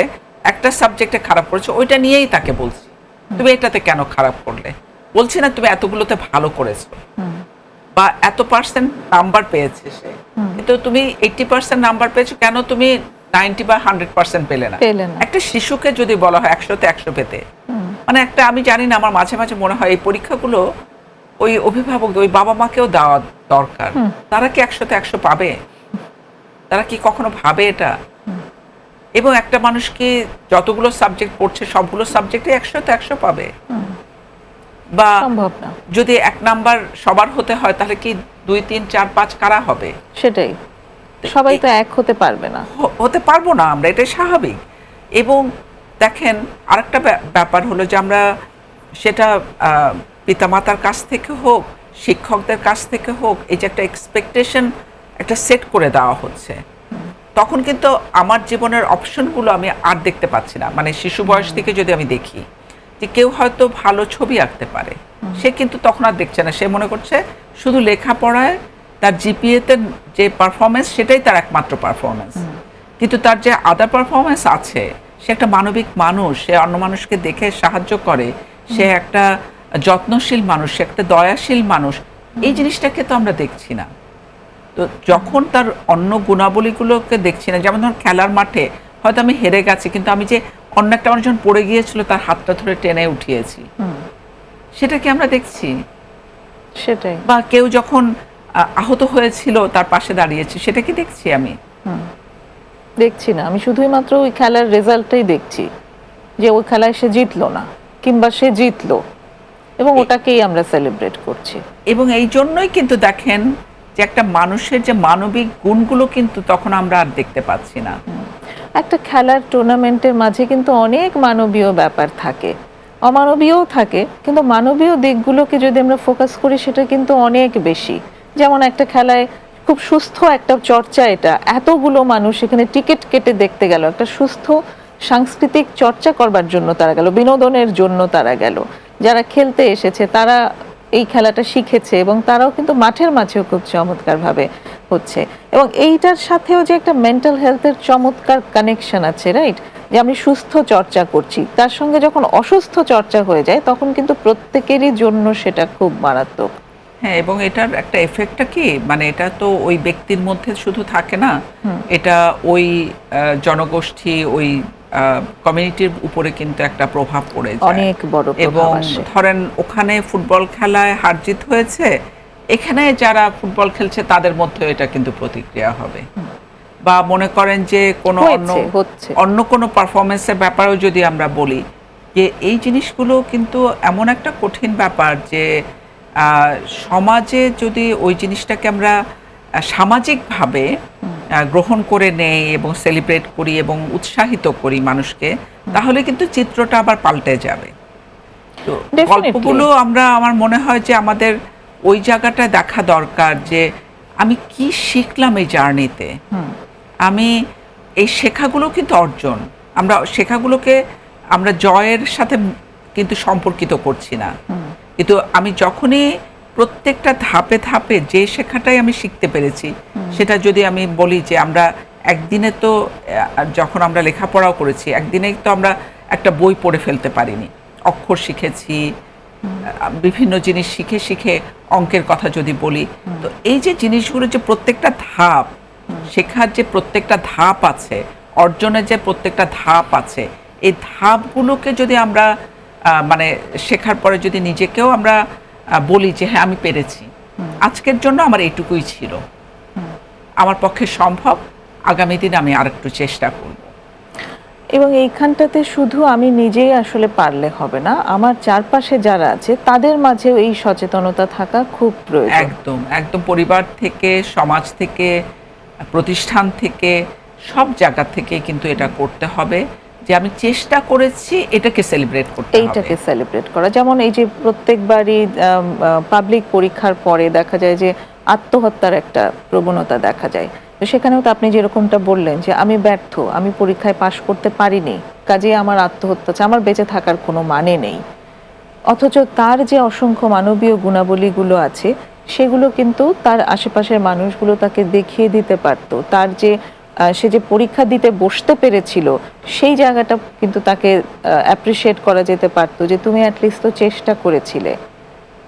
একটা সাবজেক্টে খারাপ করেছে, ওইটা নিয়েই তাকে বলছি তুমি এটাতে কেন খারাপ করলে, বলছি না তুমি এতগুলোতে ভালো করেছো বা এত পার্সেন্ট নাম্বার পেয়েছে সে, কিন্তু তুমি 80% নাম্বার পেয়েছো, কেন তুমি 90 বা 100% পেলে না। একটা শিশুকে যদি বলা হয় 100-তে 100 পেতে, মানে একটা, আমি জানি না, আমার মাঝে মাঝে মনে হয় এই পরীক্ষাগুলো ওই অভিভাবক, ওই বাবা মাকেও দেওয়া দরকার। তারা কি 100-তে 100 পাবে? তারা কি কখনো ভাবে এটা? এবং একটা মানুষ কি যতগুলো সাবজেক্ট পড়ছে সবগুলো সাবজেক্টে 100-তে 100 পাবে? বা যদি 1 নাম্বার সবার হতে হয়, তাহলে কি 2, 3, 4, 5 কারা হবে? সেটাই, সবাই তো এক হতে পারবে না, হতে পারবো না আমরা, এটাই স্বাভাবিক। এবং দেখেন আরেকটা ব্যাপার হলো যে আমরা সেটা পিতামাতার কাছ থেকে হোক, শিক্ষকদের কাছ থেকে হোক, এই যে একটা এক্সপেকটেশন একটা সেট করে দেওয়া হচ্ছে, তখন কিন্তু আমার জীবনের অপশনগুলো আমি আর দেখতে পাচ্ছি না। মানে শিশু বয়স থেকে যদি আমি দেখি যে কেউ হয়তো ভালো ছবি আঁকতে পারে, সে কিন্তু তখন আর দেখছে না, সে মনে করছে শুধু লেখাপড়ায় তার জিপিএতে যে পারফরমেন্স, সেটাই তার একমাত্র পারফরমেন্স। কিন্তু তার যে আদার পারফরমেন্স আছে, সে একটা মানবিক মানুষ, সে অন্য মানুষকে দেখে সাহায্য করে, সে একটা যত্নশীল মানুষ, সে একটা দয়াশীল মানুষ, এই জিনিসটাকে তো আমরা দেখছি না। তো যখন তার অন্য গুণাবলীগুলোকে দেখছি না, যেমন ধর খেলার মাঠে হয়তো আমি হেরে গেছি, কিন্তু আমি যে অন্য একটা মানুষ যখন পড়ে গিয়েছিল তার হাতটা ধরে টেনে উঠিয়েছি, সেটাকে আমরা দেখছি। সেটাই। বা কেউ যখন আহত হয়েছিল তার পাশে দাঁড়িয়েছি, সেটা কি দেখছি? আমি দেখছি না, আমি শুধুই মাত্র ওই খেলার রেজাল্টটাই দেখছি, যে ওই খেলায় সে জিতলো না কিংবা সে জিতলো, এবং ওটাকেই আমরা সেলিব্রেট করছি। এবং এই জন্যই কিন্তু দেখেন যে একটা মানুষের যে মানবিক গুণগুলো কিন্তু তখন আমরা আর দেখতে পাচ্ছি না। একটা খেলার টুর্নামেন্টের মাঝে কিন্তু অনেক মানবীয় ব্যাপার থাকে, অমানবীয়ও থাকে, কিন্তু মানবীয় দিকগুলোকে যদি আমরা ফোকাস করি সেটা কিন্তু অনেক বেশি। যেমন একটা খেলায় খুব সুস্থ একটা চর্চা, এটা এতগুলো মানুষ এখানে টিকিট কেটে দেখতে গেল, একটা সুস্থ সাংস্কৃতিক চর্চা করবার জন্য তারা গেল, বিনোদনের জন্য তারা গেল। যারা খেলতে এসেছে তারা এই খেলাটা শিখেছে এবং তারাও কিন্তু মাঠের মাঝেও খুব চমৎকারভাবে হচ্ছে। এবং এইটার সাথেও যে একটা মেন্টাল হেলথের চমৎকার কানেকশন আছে, রাইট? যে আমি সুস্থ চর্চা করছি, তার সঙ্গে যখন অসুস্থ চর্চা হয়ে যায় তখন কিন্তু প্রত্যেকেরই জন্য সেটা খুব মারাত্মক। হ্যাঁ, এবং এটার একটা এফেক্টটা কি, মানে এটা তো ওই ব্যক্তির মধ্যে শুধু থাকে না, এটা ওই জনগোষ্ঠী, ওই কমিউনিটির উপরে কিন্তু একটা প্রভাব পড়ে যায়, অনেক বড় এবং প্রভাব আসে। ধরেন ওখানে ফুটবল খেলায় হার জিত হয়েছে, এখানে যারা ফুটবল খেলছে তাদের মধ্যে এটা কিন্তু প্রতিক্রিয়া হবে। বা মনে করেন যে কোনো অন্য কোনো পারফরমেন্সের ব্যাপারেও যদি আমরা বলি যে এই জিনিসগুলো কিন্তু এমন একটা কঠিন ব্যাপার যে সমাজে যদি ওই জিনিসটাকে আমরা সামাজিকভাবে গ্রহণ করে নেই এবং সেলিব্রেট করি এবং উৎসাহিত করি মানুষকে, তাহলে কিন্তু চিত্রটা আবার পাল্টে যাবে। তো গল্পগুলো আমার মনে হয় যে আমাদের ওই জায়গাটা দেখা দরকার যে আমি কি শিখলাম এই জার্নিতে, আমি এই শেখাগুলো কিন্তু অর্জন, আমরা শেখাগুলোকে আমরা জয়ের সাথে কিন্তু সম্পর্কিত করছি না, কিন্তু আমি যখনই প্রত্যেকটা ধাপে ধাপে যে শেখাটাই আমি শিখতে পেরেছি, সেটা যদি আমি বলি যে আমরা একদিনে তো, যখন আমরা লেখাপড়াও করেছি, একদিনেই তো আমরা একটা বই পড়ে ফেলতে পারিনি, অক্ষর শিখেছি, বিভিন্ন জিনিস শিখে শিখে অঙ্কের কথা যদি বলি, তো এই যে জিনিসগুলো যে প্রত্যেকটা ধাপ, শেখার যে প্রত্যেকটা ধাপ আছে, অর্জনের যে প্রত্যেকটা ধাপ আছে, এই ধাপগুলোকে যদি আমরা মানে শেখার পরে যদি নিজেকেও আমরা বলি যে হ্যাঁ আমি পেরেছি, আজকের জন্য আমার এইটুকুই ছিল, আমার পক্ষে সম্ভব, আগামী দিন আমি আরেকটু চেষ্টা করব। এবং এইখানটাতে শুধু আমি নিজেই আসলে পারলে হবে না, আমার চারপাশে যারা আছে তাদের মাঝেও এই সচেতনতা থাকা খুব প্রয়োজন। একদম একদম, পরিবার থেকে, সমাজ থেকে, প্রতিষ্ঠান থেকে, সব জায়গা থেকে কিন্তু এটা করতে হবে যে আমি চেষ্টা করেছি, এটাকে সেলিব্রেট করতে হবে, এইটাকে সেলিব্রেট করা। যেমন এই যে প্রত্যেকবারই পাবলিক পরীক্ষার পরে দেখা যায় যে আত্মহত্যার একটা প্রবণতা দেখা যায়, তো সেখানেও তো আপনি যেরকমটা বললেন যে আমি ব্যর্থ, আমি পরীক্ষায় পাশ করতে পারিনি, কাজেই আমার আত্মহত্যা, আমার বেঁচে থাকার কোনো মানে নেই। অথচ তার যে অসংখ্য মানবীয় গুণাবলীগুলো আছে সেগুলো কিন্তু তার আশেপাশের মানুষগুলো তাকে দেখিয়ে দিতে পারতো, তার যে সে যে পরীক্ষা দিতে বসতে পেরেছিল সেই জায়গাটা কিন্তু তাকে অ্যাপ্রিসিয়েট করা যেতে পারতো যে তুমি অ্যাটলিস্ট তো চেষ্টা করেছিলে।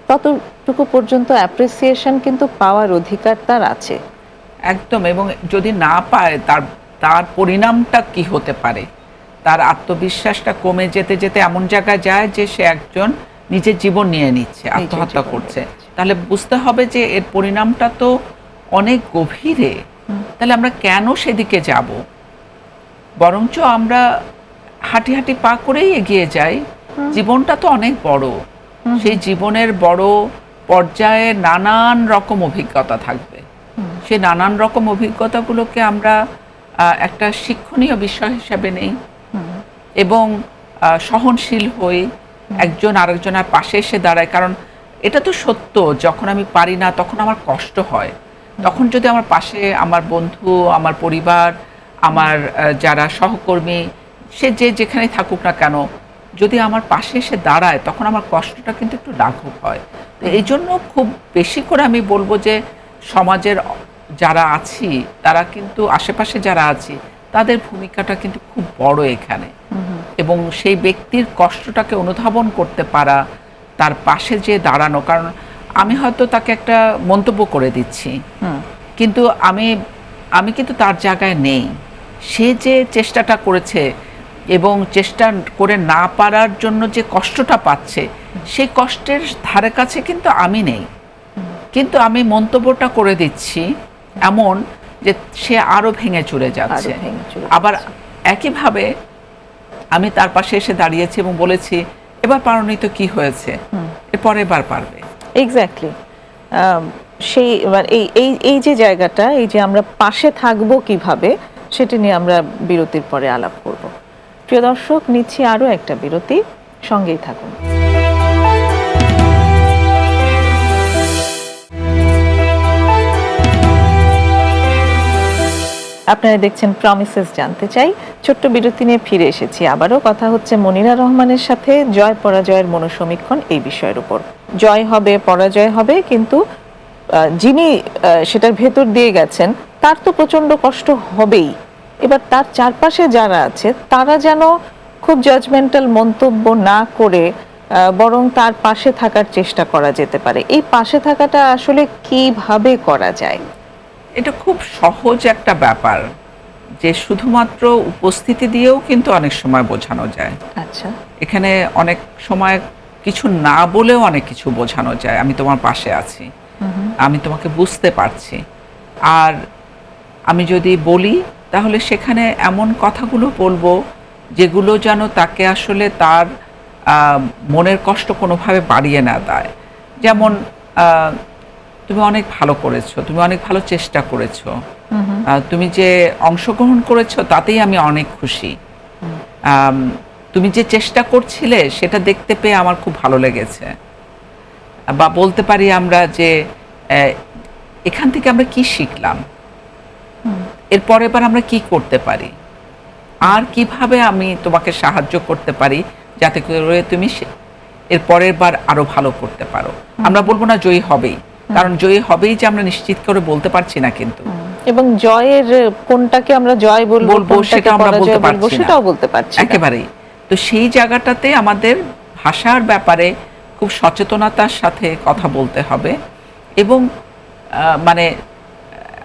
ততটুকু পর্যন্ত অ্যাপ্রিসিয়েশন কিন্তু পাওয়ার অধিকার তার আছে। একদম, এবং যদি না পায় তার পরিণামটা কি হতে পারে, তার আত্মবিশ্বাসটা কমে যেতে যেতে এমন জায়গায় যায় যে সে একজন নিজের জীবন নিয়ে নিচ্ছে, আত্মহত্যা করছে, তাহলে বুঝতে হবে যে এর পরিণামটা তো অনেক গভীরে, তাহলে আমরা কেন সেদিকে যাব? বরঞ্চ আমরা হাঁটি হাঁটি পা করেই এগিয়ে যাই। জীবনটা তো অনেক বড়, সেই জীবনের বড় পর্যায়ে নানান রকম অভিজ্ঞতা থাকবে, সেই নানান রকম অভিজ্ঞতাগুলোকে আমরা একটা শিক্ষণীয় বিষয় হিসাবে নেই এবং সহনশীল হই, একজন আরেকজনের পাশে এসে দাঁড়ায়। কারণ এটা তো সত্য, যখন আমি পারি না তখন আমার কষ্ট হয়, তখন যদি আমার পাশে আমার বন্ধু, আমার পরিবার, আমার যারা সহকর্মী, সে যেখানে থাকুক না কেন, যদি আমার পাশে এসে দাঁড়ায় তখন আমার কষ্টটা কিন্তু একটু লাঘব হয়। তো এই জন্য খুব বেশি করে আমি বলবো যে সমাজের যারা আছি তারা কিন্তু, আশেপাশে যারা আছি তাদের ভূমিকাটা কিন্তু খুব বড় এখানে, এবং সেই ব্যক্তির কষ্টটাকে অনুধাবন করতে পারা, তার পাশে যে দাঁড়ানো। কারণ আমি হয়তো তাকে একটা মন্তব্য করে দিচ্ছি, কিন্তু আমি কিন্তু তার জায়গায় নেই, সে যে চেষ্টাটা করেছে এবং চেষ্টা করে না পারার জন্য যে কষ্টটা পাচ্ছে, সেই কষ্টের ধারে কাছে কিন্তু আমি নেই, কিন্তু আমি মন্তব্যটা করে দিচ্ছি এমন যে সে আরো ভেঙে চুরে যাচ্ছে। আবার একইভাবে আমি তার পাশে এসে দাঁড়িয়েছি এবং বলেছি এবার পারোনি তো কি হয়েছে, এরপর এবার পারবে। এক্স্যাক্টলি, সেই এই এই এই যে জায়গাটা, এই যে আমরা পাশে থাকবো কিভাবে, সেটি নিয়ে আমরা বিরতির পরে আলাপ করব। প্রিয় দর্শক, নিচ্ছি আরো একটা বিরতি, সঙ্গেই থাকুন। আপনারা দেখছেন প্রমিসেস জানতে চাই। ছোট্ট বিরতি নিয়ে ফিরে এসেছি। আবারও কথা হচ্ছে মনিরা রহমানের সাথে জয় পরাজয়ের মনোসমীক্ষণ এই বিষয়ের উপর। জয় হবে, পরাজয় হবে, কিন্তু যিনি সেটার ভেতর দিয়ে গেছেন তার তো প্রচন্ড কষ্ট হবেই। এবার তার চারপাশে যারা আছে তারা যেন খুব জাজমেন্টাল মন্তব্য না করে বরং তার পাশে থাকার চেষ্টা করা যেতে পারে। এই পাশে থাকাটা আসলে কিভাবে করা যায়? এটা খুব সহজ একটা ব্যাপার, যে শুধুমাত্র উপস্থিতি দিয়েও কিন্তু অনেক সময় বোঝানো যায়। আচ্ছা, এখানে অনেক সময় কিছু না বলেও অনেক কিছু বোঝানো যায়। আমি তোমার পাশে আছি, আমি তোমাকে বুঝতে পারছি। আর আমি যদি বলি তাহলে সেখানে এমন কথাগুলো বলবো যেগুলো যেন তাকে আসলে তার মনের কষ্ট কোনোভাবে বাড়িয়ে না দেয়। যেমন তুমি অনেক ভালো করেছো, তুমি অনেক ভালো চেষ্টা করেছো, তুমি যে অংশগ্রহণ করেছো তাতেই আমি অনেক খুশি। তুমি যে চেষ্টা করছিলে সেটা দেখতে পেয়ে আমার খুব ভালো লেগেছে। বা বলতে পারি আমরা যে এখান থেকে আমরা কি শিখলাম, এরপর এবার আমরা কি করতে পারি, আর কিভাবে আমি তোমাকে সাহায্য করতে পারি যাতে করে তুমি এর পরের বার আরো ভালো করতে পারো। আমরা বলবো না জয়ী হবেই, কারণ জয়ী হবেই যে আমরা নিশ্চিত করে বলতে পারছি না, কিন্তু এবং জয়ের কোনটাকে আমরা জয় বলবো সেটা আমরা বলতে পারছি না, সেটাও বলতে পারছি না একেবারেই। তো সেই জায়গাটাতে আমাদের ভাষার ব্যাপারে খুব সচেতনতার সাথে কথা বলতে হবে। এবং মানে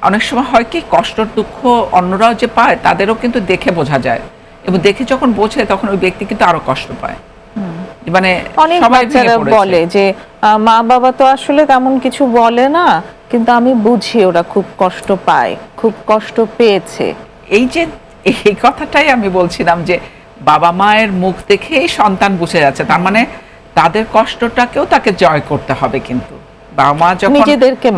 অনেক সময় হয় কি, কষ্ট দুঃখ অন্যরাও যে পায় তাদেরও কিন্তু দেখে বোঝা যায়, এবং দেখে যখন বোঝে তখন ওই ব্যক্তি কিন্তু আরো কষ্ট পায়। মানে অনেক বাচ্চারা বলে যে মা বাবা তো আসলে তেমন কিছু বলে না, কিন্তু আমি বুঝি ওরা খুব কষ্ট পায়, খুব কষ্ট পেয়েছে। এই যে এই কথাটাই আমি বলছিলাম যে বাবা মায়ের মুখ দেখেই সন্তান বুঝে যাচ্ছে, তার মানে তাদের কষ্টটাকেও তাকে জয় করতে হবে। কিন্তু বাবা মা যখন নিজেদেরকে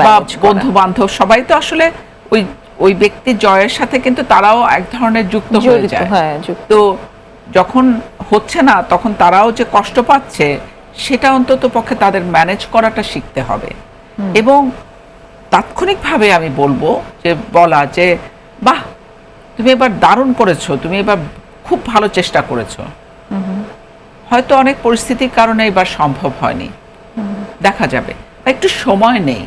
বন্ধু বান্ধব সবাই তো আসলে ওই ওই ব্যক্তির জয়ের সাথে কিন্তু তারাও এক ধরনের যুক্ত হয়ে যায়। তো যখন হচ্ছে না তখন তারাও যে কষ্ট পাচ্ছে সেটা অন্তত পক্ষে তাদের ম্যানেজ করাটা শিখতে হবে। এবং তাৎক্ষণিকভাবে আমি বলবো যে বলা যে বাহ, তুমি এবার দারুণ করেছো, তুমি এবার খুব ভালো চেষ্টা করেছো, হয়তো অনেক পরিস্থিতির কারণে এবার সম্ভব হয়নি, দেখা যাবে, একটু সময় নেই,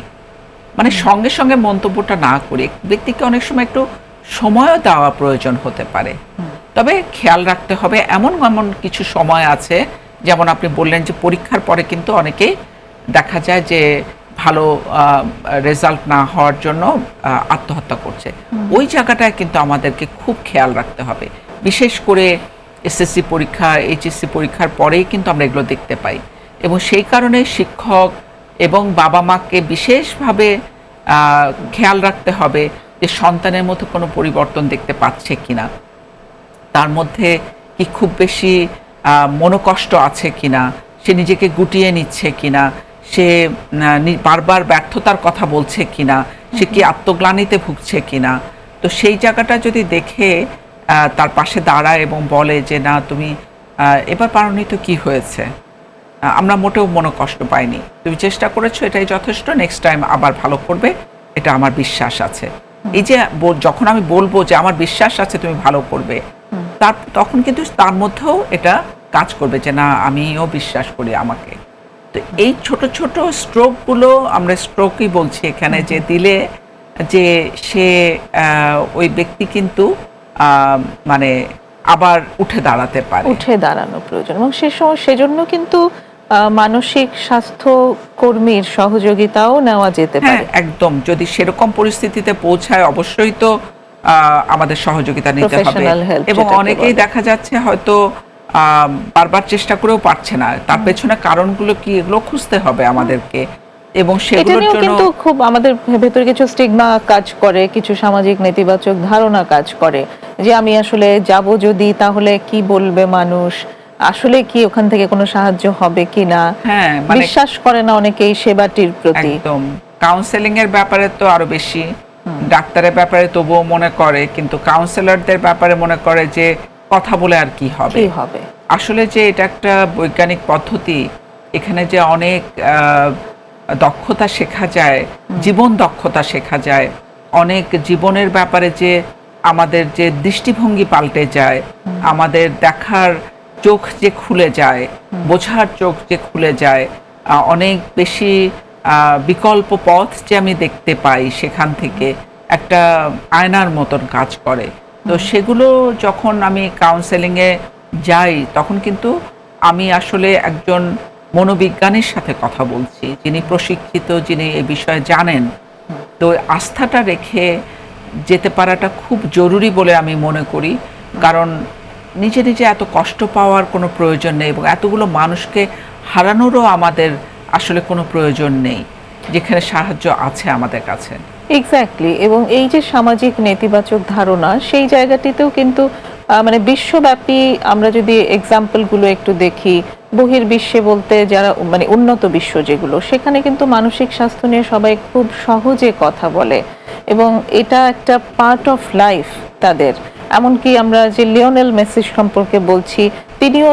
মানে সঙ্গে সঙ্গে মন্তব্যটা না করে ব্যক্তিকে অনেক সময় একটু সময়ও দেওয়া প্রয়োজন হতে পারে। তবে খেয়াল রাখতে হবে এমন এমন কিছু সময় আছে, যেমন আপনি বললেন যে পরীক্ষার পরে কিন্তু অনেকেই দেখা যায় যে ভালো রেজাল্ট না হওয়ার জন্য আত্মহত্যা করছে। ওই জায়গাটায় কিন্তু আমাদেরকে খুব খেয়াল রাখতে হবে। বিশেষ করে এসএসসি পরীক্ষা, এইচএসসি পরীক্ষার পরেই কিন্তু আমরা এগুলো দেখতে পাই, এবং সেই কারণে শিক্ষক এবং বাবা মাকে বিশেষভাবে খেয়াল রাখতে হবে যে সন্তানের মধ্যে কোনো পরিবর্তন দেখতে পাচ্ছে কিনা, তার মধ্যে কি খুব বেশি মনোকষ্ট আছে কিনা, সে নিজেকে গুটিয়ে নিচ্ছে কিনা, সে বারবার ব্যর্থতার কথা বলছে কিনা, সে কি আত্মগ্লানিতে ভুগছে কিনা। তো সেই জায়গাটা যদি দেখে তার পাশে দাঁড়ায় এবং বলে যে না তুমি এবার পারোনি তো কি হয়েছে, আমরা মোটেও মনোকষ্ট পাইনি, তুমি চেষ্টা করেছো, এটাই যথেষ্ট, নেক্সট টাইম আবার ভালো করবে, এটা আমার বিশ্বাস আছে। এই যে যখন আমি বলবো যে আমার বিশ্বাস আছে তুমি ভালো করবে, তখন কিন্তু তার মধ্যেও এটা কাজ করবে যে না আমিও বিশ্বাস করি আমাকে। তো এই ছোট ছোট স্ট্রোকগুলো আমরা স্ট্রোকই বলছি এখানে, যে দিলে যে সে ওই ব্যক্তি কিন্তু মানে আবার উঠে দাঁড়াতে পারে। উঠে দাঁড়ানো প্রয়োজন, এবং সেজন্য কিন্তু মানসিক স্বাস্থ্য কর্মীর সহযোগিতাও নেওয়া যেতে পারে। একদম, যদি সেরকম পরিস্থিতিতে পৌঁছায় অবশ্যই তো আমাদের সহযোগিতা নিতে হবে। এবং অনেকেই দেখা যাচ্ছে হয়তো বারবার চেষ্টা করেও পারছে না, তার পেছনে কারণগুলো কি এগুলো খুঁজতে হবে আমাদেরকে। এবং সেগুলোর জন্য কিন্তু খুব আমাদের ভেতরে কিছু স্টিগমা কাজ করে, কিছু সামাজিক নেতিবাচক ধারণা কাজ করে যে আমি আসলে যাব যদি তাহলে কি বলবে মানুষ, আসলে কি ওখান থেকে কোনো সাহায্য হবে কিনা, বিশ্বাস করে না অনেকেই সেবাটির প্রতি। একদম, কাউন্সেলিং এর ব্যাপারে তো আরো বেশি, ডাক্তারের ব্যাপারে তবুও মনে করে, কিন্তু কাউন্সিলরদের ব্যাপারে মনে করে যে কথা বলে আর কি হবে। আসলে যে এটা একটা বৈজ্ঞানিক পদ্ধতি, এখানে যে অনেক দক্ষতা শেখা যায়, জীবন দক্ষতা শেখা যায়, অনেক জীবনের ব্যাপারে যে আমাদের যে দৃষ্টিভঙ্গি পাল্টে যায়, আমাদের দেখার চোখ যে খুলে যায়, বোঝার চোখ যে খুলে যায়, অনেক বেশি বিকল্প পথ যে আমি দেখতে পাই, সেখান থেকে একটা আয়নার মতন কাজ করে। তো সেগুলো যখন আমি কাউন্সেলিংয়ে যাই, তখন কিন্তু আমি আসলে একজন মনোবিজ্ঞানীর সাথে কথা বলছি, যিনি প্রশিক্ষিত, যিনি এই বিষয়ে জানেন। তো আস্থাটা রেখে যেতে পারাটা খুব জরুরি বলে আমি মনে করি, কারণ নিজে নিজে এত কষ্ট পাওয়ার কোনো প্রয়োজন নেই এবং এতগুলো মানুষকে হারানোরও আমাদের আসলে কোনো প্রয়োজন নেই, যেখানে সাহায্য আছে আমাদের কাছে। এক্স্যাক্টলি। এবং এই যে সামাজিক নেতিবাচক ধারণা, সেই জায়গাটিতেও কিন্তু মানে বিশ্বব্যাপী আমরা যদি এক্সাম্পলগুলো একটু দেখি, বহির্বিশ্বে বলতে যারা মানে উন্নত বিশ্ব যেগুলো, সেখানে কিন্তু মানসিক স্বাস্থ্য নিয়ে সবাই খুব সহজে কথা বলে এবং এটা একটা পার্ট অফ লাইফ তাদের। এমনকি আমরা যে লিওনেল মেসি সম্পর্কে বলছি, তিনিও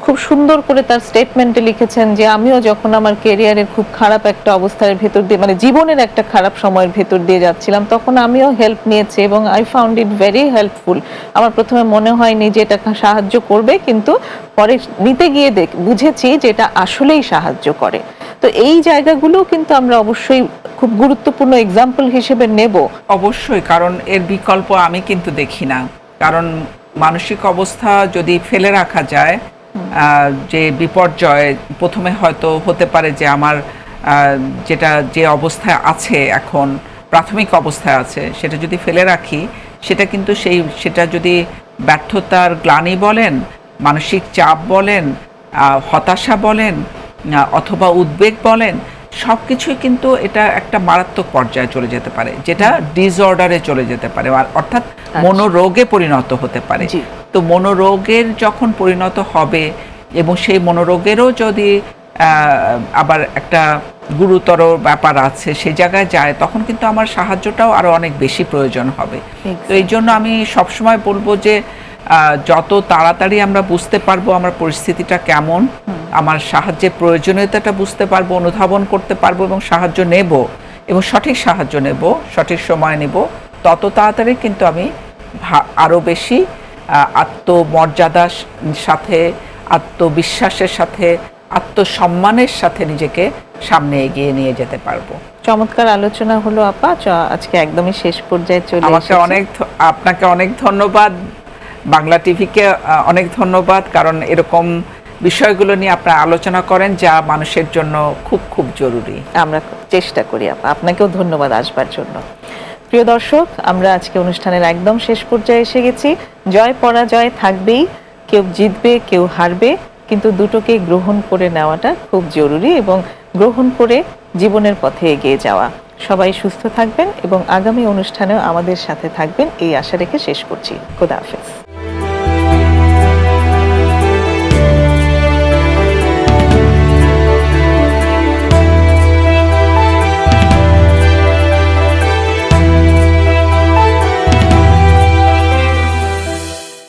খুব সুন্দর করে তার স্টেটমেন্টে লিখেছেন যে আমিও যখন আমার ক্যারিয়ারের খুব খারাপ একটা অবস্থার ভেতর দিয়ে, মানে জীবনের একটা খারাপ সময়ের ভেতর দিয়ে যাচ্ছিলাম, তখন আমিও হেল্প নিয়েছি এবং I found it very helpful. আমার প্রথমে মনে হয়নি যে এটা সাহায্য করবে, কিন্তু পরে নিতে গিয়ে বুঝেছি যে এটা আসলেই সাহায্য করে। তো এই জায়গাগুলো কিন্তু আমরা অবশ্যই খুব গুরুত্বপূর্ণ এক্সাম্পল হিসেবে নেব। অবশ্যই, কারণ এর বিকল্প আমি কিন্তু দেখি না। কারণ মানসিক অবস্থা যদি ফেলে রাখা যায়, যে বিপর্যয় প্রথমে হয়তো হতে পারে যে আমার যেটা যে অবস্থায় আছে এখন, প্রাথমিক অবস্থায় আছে, সেটা যদি ফেলে রাখি, সেটা কিন্তু সেটা যদি ব্যর্থতার গ্লানি বলেন, মানসিক চাপ বলেন, হতাশা বলেন, অথবা উদ্বেগ বলেন, সব কিছুই কিন্তু এটা একটা মারাত্মক পর্যায়ে চলে যেতে পারে, যেটা ডিসঅর্ডারে চলে যেতে পারে, অর্থাৎ মনোরোগে পরিণত হতে পারে। তো মনোরোগের যখন পরিণত হবে এবং সেই মনোরোগেরও যদি আবার একটা গুরুতর ব্যাপার আছে, সেই জায়গায় যায়, তখন কিন্তু আমার সাহায্যটাও আরো অনেক বেশি প্রয়োজন হবে। তো এই জন্য আমি সবসময় বলবো যে যত তাড়াতাড়ি আমরা বুঝতে পারবো আমার পরিস্থিতিটা কেমন, আমার সাহায্যের প্রয়োজনীয়তাটা বুঝতে পারবো, অনুধাবন করতে পারবো এবং সাহায্য নেব, এবং সঠিক সাহায্য নেব, সঠিক সময় নেব, তত তাড়াতাড়ি কিন্তু আমি আরো বেশি আত্মমর্যাদার সাথে, আত্মবিশ্বাসের সাথে, আত্মসম্মানের সাথে নিজেকে সামনে এগিয়ে নিয়ে যেতে পারবো। চমৎকার আলোচনা হলো আপা, আজকে একদমই শেষ পর্যায়ে চলে এসেছি। আপনাকে অনেক ধন্যবাদ, বাংলা টিভিকে অনেক ধন্যবাদ, কারণ এরকম বিষয়গুলো নিয়ে আপনারা আলোচনা করেন, যা মানুষের জন্য খুব খুব জরুরি। আমরা চেষ্টা করি আপা। আপনাকেও ধন্যবাদ আসবার জন্য। প্রিয় দর্শক, আমরা আজকে অনুষ্ঠানের একদম শেষ পর্যায়ে এসে গেছি। জয় পরাজয় থাকবেই, কেউ জিতবে কেউ হারবে, কিন্তু দুটোকে গ্রহণ করে নেওয়াটা খুব জরুরি এবং গ্রহণ করে জীবনের পথে এগিয়ে যাওয়া। সবাই সুস্থ থাকবেন এবং আগামী অনুষ্ঠানেও আমাদের সাথে থাকবেন, এই আশা রেখে শেষ করছি। খোদা হাফেজ।